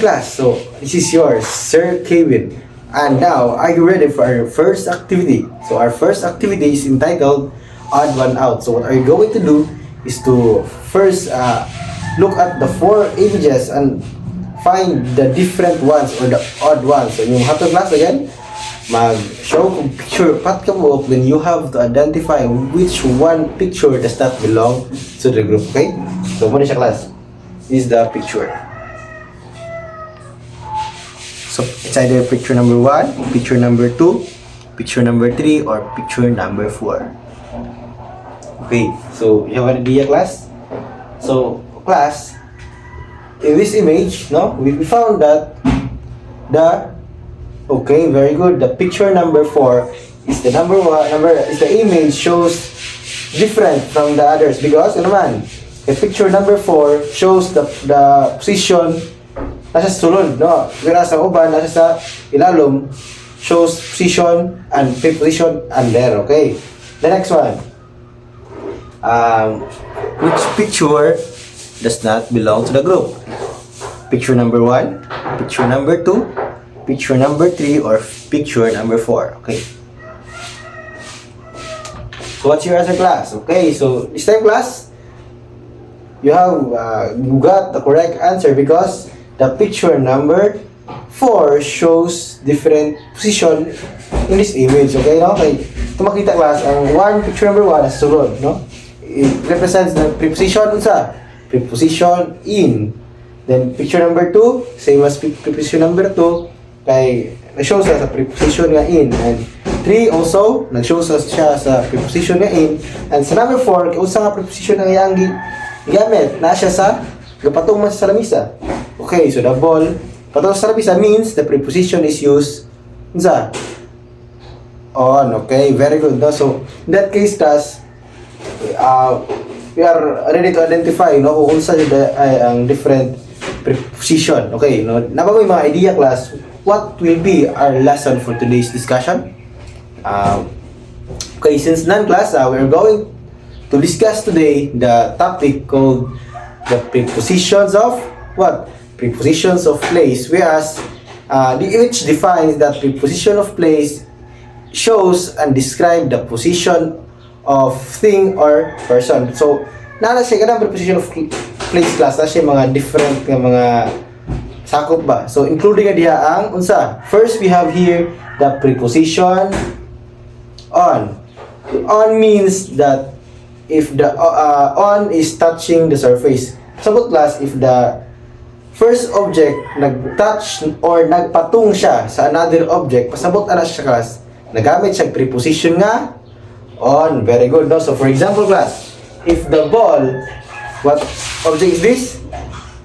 class. So, this is yours, Sir Kevin. And now, are you ready for our first activity? So, our first activity is entitled Odd One Out. So, what are you going to do is to first look at the 4 images and find the different ones or the odd ones. So, yung hatod class again, mag-show kung picture pat ka mo, then you have to identify which one picture does not belong to the group, okay? So, muna siya class. Is the picture. So, it's either picture number 1, picture number 2, picture number 3, or picture number 4. Okay, so you have an idea, class? So, class, in this image, no, we found that okay, very good. The picture number 4 is the is the image shows different from the others because, ano naman, the picture number 4 shows the position nasa sulod, no? Whereas ang uban nasa sa ilalom shows position and position under, okay? The next one. Which picture does not belong to the group? Picture number 1, picture number 2, picture number 3, or picture number 4, okay? So what's your answer, class? Okay, so this time, class, you have got the correct answer because the picture number 4 shows different position in this image, okay? No? Okay, ito makita, class, ang picture number 1 is sulod, no? It represents the preposition unsa? Preposition in. Then picture number 2, same as preposition number 2, kay na-show sa preposition nga in. And 3 also, nag-show siya sa preposition nga in. And sa number 4, kay unsa nga preposition nga yang gamit, na siya sa gapatong man sa lamisa. Okay, so the ball patong sa lamisa means the preposition is used unsa? On, okay, very good. No? So in that case, class, we are ready to identify, no, kung unsa ang different preposition, okay? No, naba mo yung mga idea, class, what will be our lesson for today's discussion? Okay, since none, class, we are going to discuss today the topic called the prepositions of what? Prepositions of place, whereas which defines that preposition of place shows and describe the position of thing or person. So, nala siya ganang preposition of place, class, na siya mga different nga mga sakop ba. So, including diha ang unsa. First, we have here the preposition on. On means that if the on is touching the surface. Sabot, class, if the first object nag-touch or nagpatung siya sa another object, pasabot ana siya, class, nagamit siya preposition nga on. Very good, no? So for example, class, if the ball, what object is this?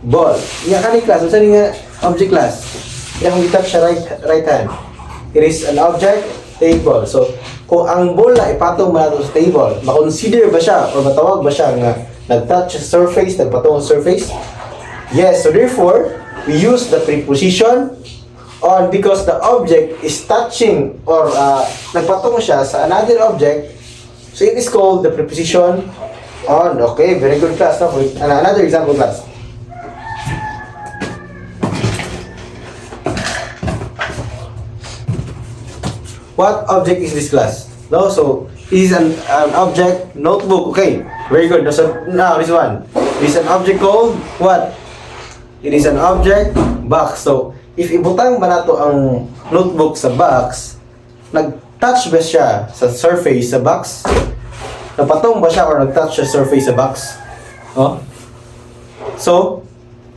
Ball. Nga kani, class, unsa ni nga object, class? Yang we touch sa right hand. It is an object, table. So kung ang ball na ipatong man sa table, ma-consider ba siya or matawag ba siya nga nag-touch sa surface, nagpatong sa surface? Yes, so therefore, we use the preposition on because the object is touching or nagpatong siya sa another object. So it is called the preposition on. Okay, very good, class. No? Another example, class. What object is this, class? No, so it is an object notebook. Okay, very good. So now this one. It is an object called what? It is an object box. So if ibutang ba nato ang notebook sa box, nag-touch ba siya sa surface sa box? Napatong ba siya or nag-touch sa surface sa box? Oh? So,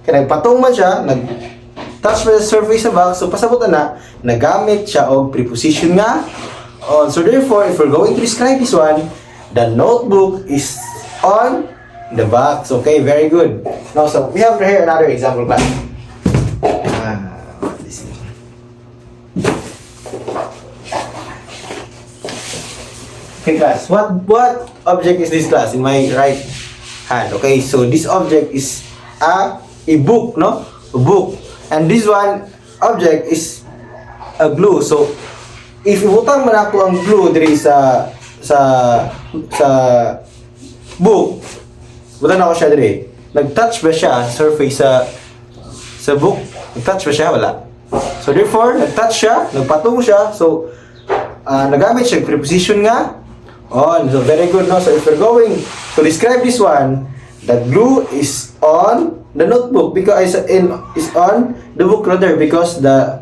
kaya nagpatong man siya, nag-touch ba sa surface sa box, so pasabot na, nagamit siya og preposition nga on. So therefore, if we're going to describe this one, the notebook is on the box. Okay, very good. Now, so we have here another example, class. Okay, class, what object is this, class, in my right hand? Okay, so this object is a book, no? A book. And this one object is a glue. So if ibutang man ako ang glue diri sa book, butang ako siya diri, nag-touch ba siya surface sa book? Nag-touch ba siya? Wala. So therefore, nag-touch siya, nagpatung siya. So nagamit siya preposition nga on. So very good, no? So if we're going to describe this one, the glue is on the notebook because is on the book rather, because the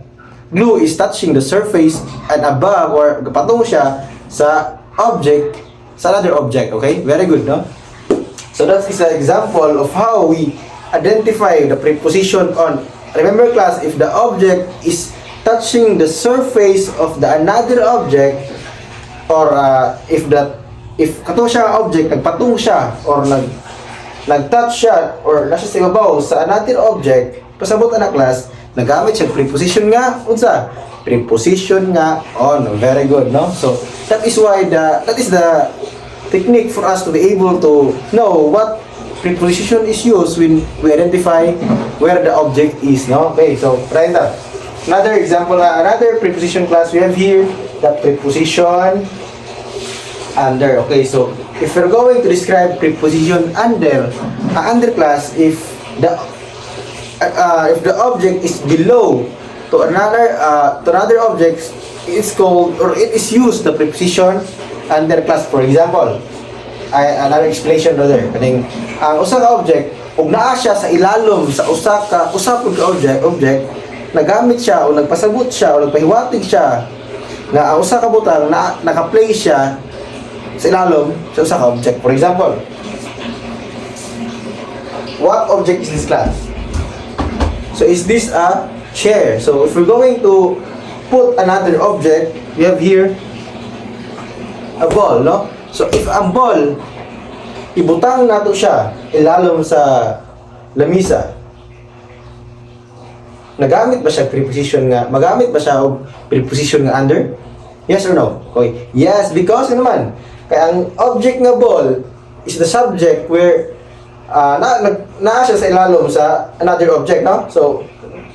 glue is touching the surface and above, or patung siya sa object, sa another object. Okay, very good, no? So that is an example of how we identify the preposition on. Remember class, if the object is touching the surface of the another object, or if kato siya object, nagpatung siya or nag-touch siya or nasa sa ibabaw sa another object, pasabot na class, nagamit siya preposition nga unsa? Preposition nga on. Very good, no? So that is the technique for us to be able to know what preposition is used when we identify where the object is, no? Okay, so right now, another example, another preposition class we have here, the preposition under. Okay, so if we're going to describe preposition under, class, if the object is below to another object, it's called, or it is used, the preposition under class. For example, another explanation rather, kaning ang usa ka object ug naa siya sa ilalom sa usapod ka object, nagamit siya o nagpasabot siya o nagpahiwatig siya na ang usa ka butang naka-place siya sa ilalom sa usa ka object. For example, what object is this class? So is this a chair? So if we're going to put another object, we have here a ball, no? So if ang ball, ibutang nato siya ilalom sa lamisa, nagamit ba siya preposition nga, magamit ba siya og preposition nga under? Yes or no? Okay. Yes, because naman kaya ang object nga ball is the subject where naa siya sa ilalom sa another object, no? So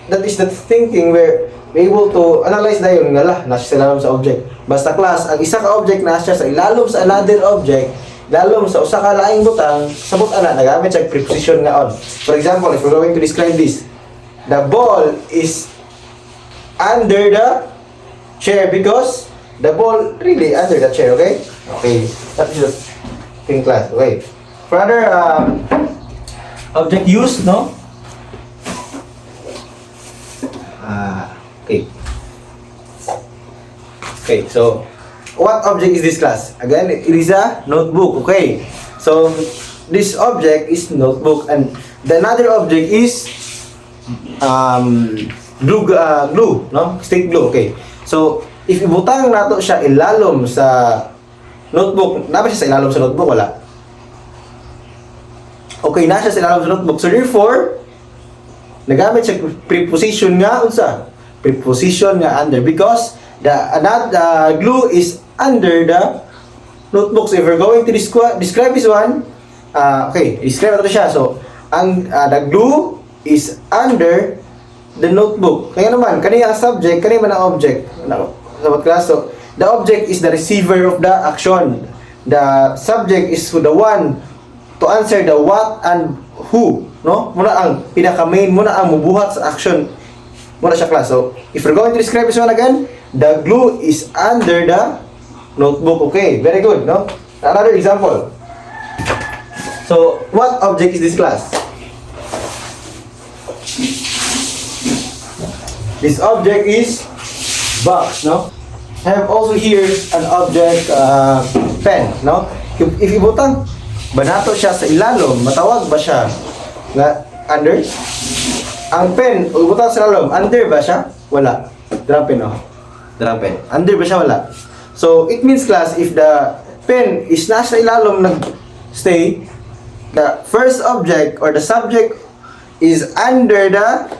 that is the thinking where we able to analyze na yun nga nasa sa ilalom sa object. Basta class, ang isa ka object nasa sa ilalom sa another object, lalom sa usa ka laing butang, sabot ana nagamit sa preposition nga on. For example, if we're going to describe this, the ball is under the chair because the ball really under the chair. Okay? Okay. That is the thing, class. Okay. For other object use, no? Okay. Okay, so what object is this class? Again, it is a notebook. Okay. So this object is notebook, and the another object is glue, no? Stick glue. Okay. So if ibutang nato siya ilalom sa notebook, na ba siya sa ilalom sa notebook? Wala. Okay, nasa sa ilalom sa notebook. So therefore, nagamit siya preposition nga unsa? Preposition nga under, because the glue is under the notebook. So if we're going to describe this one, okay, describe nato siya. So ang the glue is under the notebook. Kaya naman kani ang subject, kani man ang object. Sa class, so the object is the receiver of the action. The subject is the one to answer the what and who, no? Muna ang pinaka main, muna ang mubuhat sa action. Muna siya class. So if we're going to describe this one again, the glue is under the notebook. Okay, very good, no? Another example. So what object is this class? This object is box, no? I have also here an object, pen, no? If ibutang banato siya sa ilalom, matawag ba siya nga under? Ang pen, ibutang sa ilalom, under ba siya? Wala. Drop pen, no? Drop pen. Under ba siya? Wala. So it means class, if the pen is nasa ilalom nag-stay, the first object or the subject is under the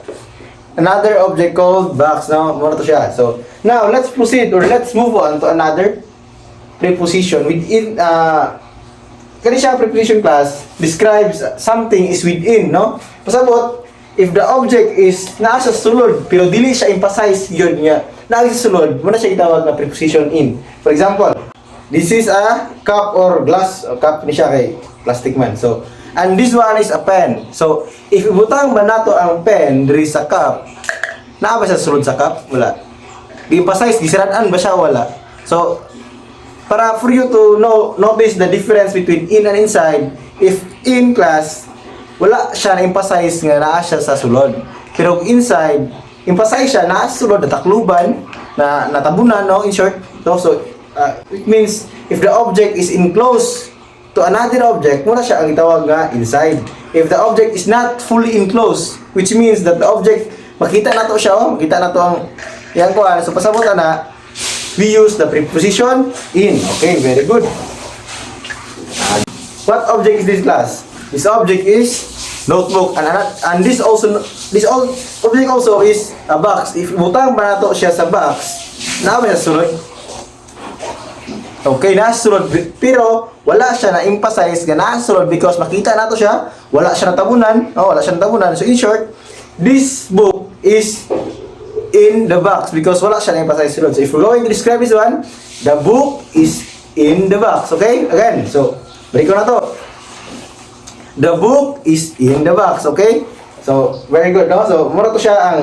another object called box. Now, muna to siya. So, now, let's proceed or let's move on to another preposition. Within, kani siya preposition class, describes something is within, no? Pasabot, if the object is nasa sulod, pero dili siya emphasize yun niya, nasa sulod, muna siya itawag na preposition in. For example, this is a cup or glass, cup ni siya kay plastic man. So, and this one is a pen. So, if ibutang man nato ang pen diri sa cup, naa ba siya sulod sa cup? Wala. Gi-emphasize, gisiraan ba siya? Wala. So, para for you to notice the difference between in and inside, if in class, wala siya na-emphasize nga naa siya sa sulod. Pero inside, emphasize siya naa sa sulod, natakluban, na natabunan, no? In short, no? So, it means, if the object is enclosed to another object, muna siya ang itawag nga inside. If the object is not fully enclosed, which means that the object, makita na to siya, oh, makita na to ang, yan ko, so pasabutan na, we use the preposition in. Okay, very good. What object is this class? This object is notebook, and this object also is a box. If butang ba nato siya sa box, na ba sunod? Okay, nasunod, pero wala siya na-emphasize nga nasunod because makita nato siya, wala siya natabunan, wala siya natabunan. So in short, this book is in the box because wala siya na-emphasize sunod. So if we're going to describe this one, the book is in the box. Okay? Again, so balik ko na to. The book is in the box. Okay? So, very good, no? So, mura to siya ang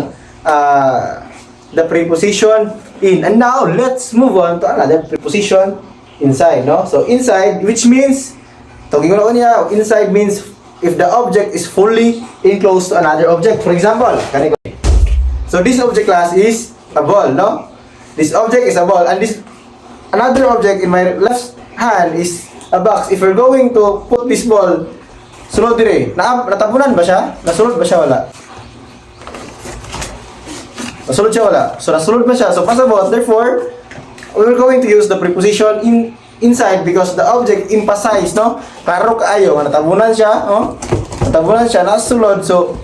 the preposition in. And now, let's move on to another preposition inside, no? So, inside, which means, tawagin ko na niya, inside means if the object is fully enclosed to another object. For example, kaniko. So, this object class is a ball, no? This object is a ball, and this another object in my left hand is a box. If we're going to put this ball, sulod dire, natabunan ba siya? Nasulod ba siya? Wala. Nasulod siya? Wala. So, nasulod ba siya? So, pasabot. Therefore, we're going to use the preposition inside because the object emphasized, no? Klaro kaayo, natabunan siya, no? Natabunan siya, nasulod. So,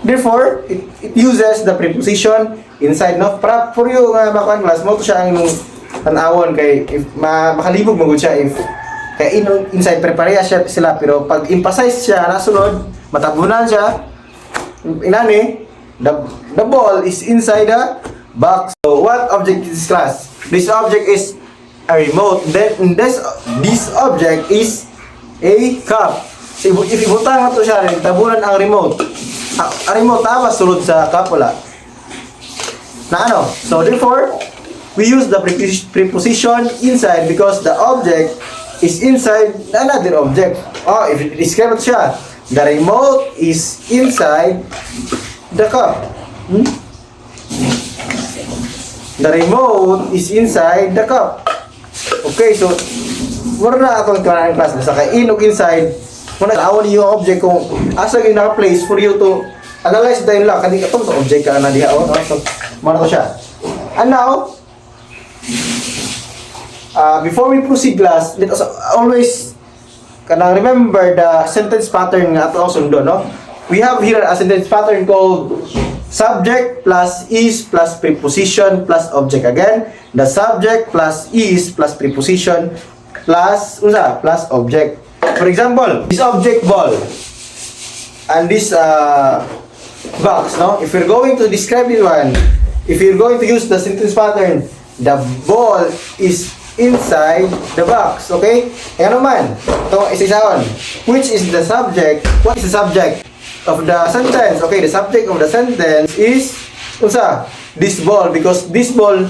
therefore, it uses the preposition inside, no? Para for you, mga class, mo to siya ang tanawon kay if makalibog magud siya if kay inside prepareha siya sila pero pag emphasize siya nasunod matabunan siya inani the ball is inside the box. So what object is this class? This object is a remote. Then this object is a cup. So if ibutang nato siya tabunan ang remote. Ang remote ba sulod sa cup? Wala na ano. So therefore we use the preposition inside because the object is inside another object. Oh, if describe siya, the remote is inside the cup. The remote is inside the cup. Okay, so mura na atong kanang class sa kay in ug inside. Muna awon yung object kung asa gyud naka-place for you to analyze the lang kani katong object ka na diha. So muna to siya. And now, before we proceed class, let us always remember the sentence pattern nga ato sundo, no? We have here a sentence pattern called subject plus is plus preposition plus object. Again, the subject plus is plus preposition plus plus object. For example, this object ball and this box, no? If you're going to describe this one, if you're going to use the sentence pattern, the ball is inside the box, okay? Kaya naman, ito isa-isaon. Which is the subject? What is the subject of the sentence? Okay, the subject of the sentence is this ball because this ball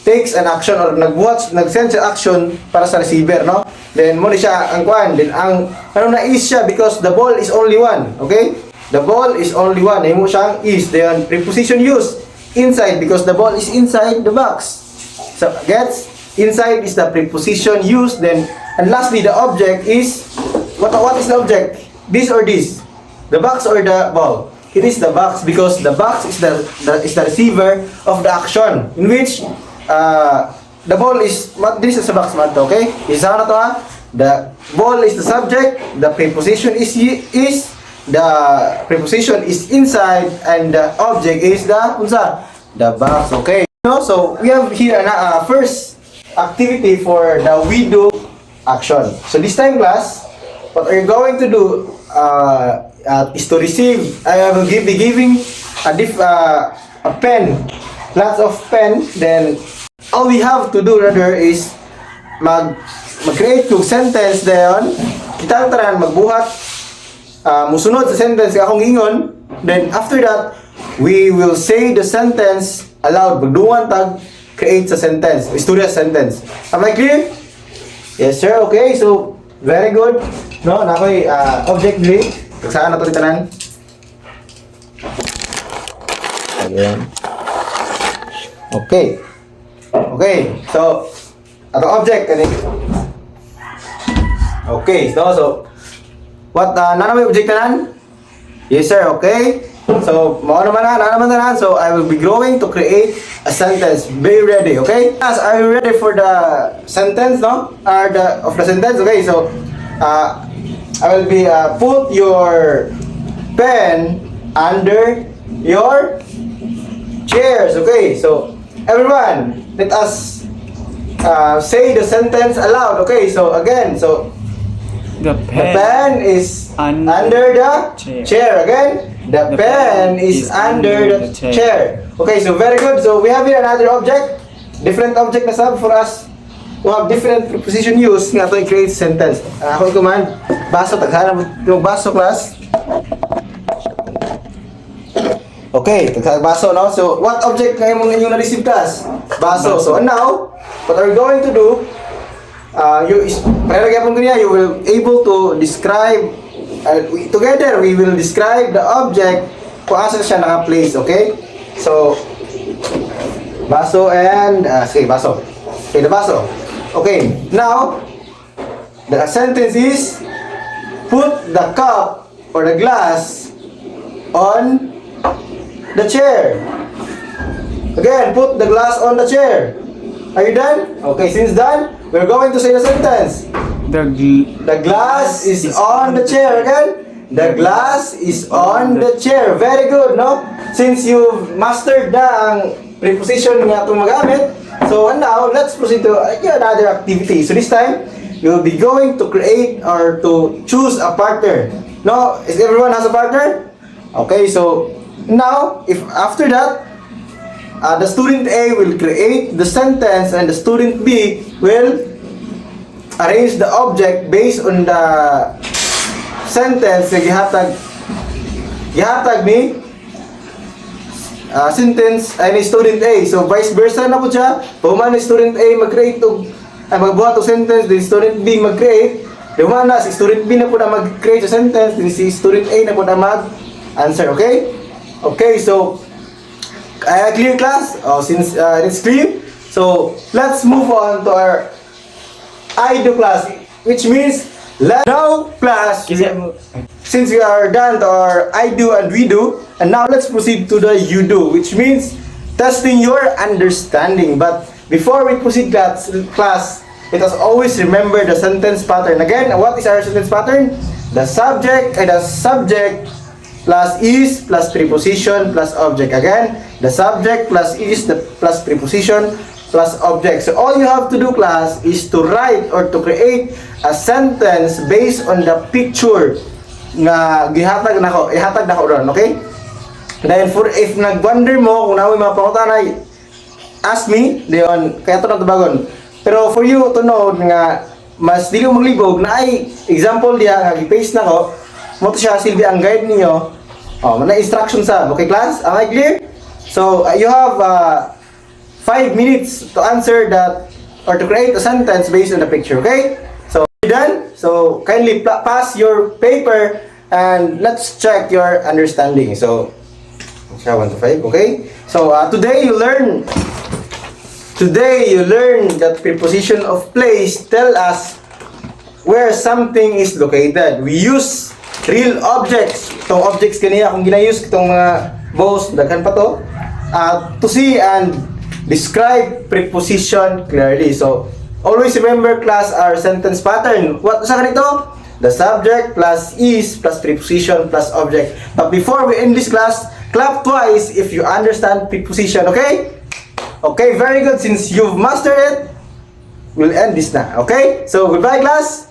takes an action or nag-send siya action para sa receiver, no? Then mo siya ang kwan, then ang na is siya because the ball is only one, okay? The ball is only one. Mo siyang is, then preposition used inside because the ball is inside the box. So, gets? Inside is the preposition used, then, and lastly, the object is, what is the object? This or this? The box or the ball? It is the box because the box is the receiver of the action in which the ball is, this is the box, okay? Isa na to ha? The ball is the subject, the preposition is the preposition is inside, and the object is the box, okay? So, we have here first activity for the we do action. So this time class, what are you going to do is to receive, I will be giving a pen, lots of pen, then all we have to do rather is mag-create yung sentence dayon, kita tanan magbuhat musunod sa sentence akong ingon, then after that we will say the sentence aloud. Magduwan tag create sa sentence. Istorya sa sentence. Am I clear? Yes, sir. Okay, so very good. No, nakoy object diri. Saan na to tanan? Ayan. Okay. Okay. So, ato object kani. Okay. So what nana may object tanan? Yes, sir. Okay. So, mao naman tanan. So, I will be going to create a sentence. Be ready, okay? Yes, are you ready for the sentence, no? Of the sentence, okay? So, I will be put your pen under your chairs, okay? So, everyone, let us say the sentence aloud, okay? So, again, so The the pen is under the chair. Again, the pen is under the chair. Okay, so very good. So we have here another object, different object na sab for us to have different preposition use nga to create sentence. Ako command baso taghanap yung baso class. Okay, taghanap baso, no? So what object nga imong inyong na-receive class? Baso. So now, what are we going to do? You will able to describe together we will describe the object kung asa siya naka-place, okay? So baso and sige, baso. Okay, the baso. Okay, now the sentence is put the cup or the glass on the chair. Again, put the glass on the chair. Are you done? Okay, since done, we're going to say the sentence. The glass is on the chair. Again, the glass is on the chair. Very good, no? Since you've mastered na ang preposition nga itong magamit, so now, let's proceed to another activity. So this time, you'll be going to create or to choose a partner. No? Is everyone has a partner? Okay, so now, if after that, the student A will create the sentence and the student B will arrange the object based on the sentence na gihatag ni sentence ay ni student A. So vice versa na po siya. Human ni student A mag-create magbuhat og sentence, din student B mag-create. Human na si student B na po na mag-create sa sentence, din si student A na po na mag-answer, okay? Okay, so clear class? Since it's clear, so let's move on to our I do class, which means now class. Since we are done to our I do and we do, and now let's proceed to the you do, which means testing your understanding. But before we proceed class, let us always remember the sentence pattern. Again, what is our sentence pattern? The subject plus is plus preposition plus object. Again, the subject plus is plus preposition plus object. So all you have to do, class, is to write or to create a sentence based on the picture nga ihatag nako ron, okay? Then for if nag-wonder mo kung namoy mga pangutanay, ask me, dayon kaya to nagtabagon. Pero for you to know nga mas dili mo maglibog na ay example diya nga gi-paste nako, mo to siya silbi ang guide ninyo. Na instruction sa. Okay, class? Am I clear? So, you have 5 minutes to answer that or to create a sentence based on the picture, okay? So, you done? So, kindly pass your paper and let's check your understanding. So, 1 to 5, okay? So, today you learn that preposition of place tell us where something is located. We use real objects. Itong objects kaniya kung ginayos itong mga bows, daghan pa to, to see and describe preposition clearly. So always remember, class, our sentence pattern. What sa kanito? The subject plus is plus preposition plus object. But before we end this class, clap twice if you understand preposition, okay? Okay, very good. Since you've mastered it, we'll end this now, okay? So goodbye, class.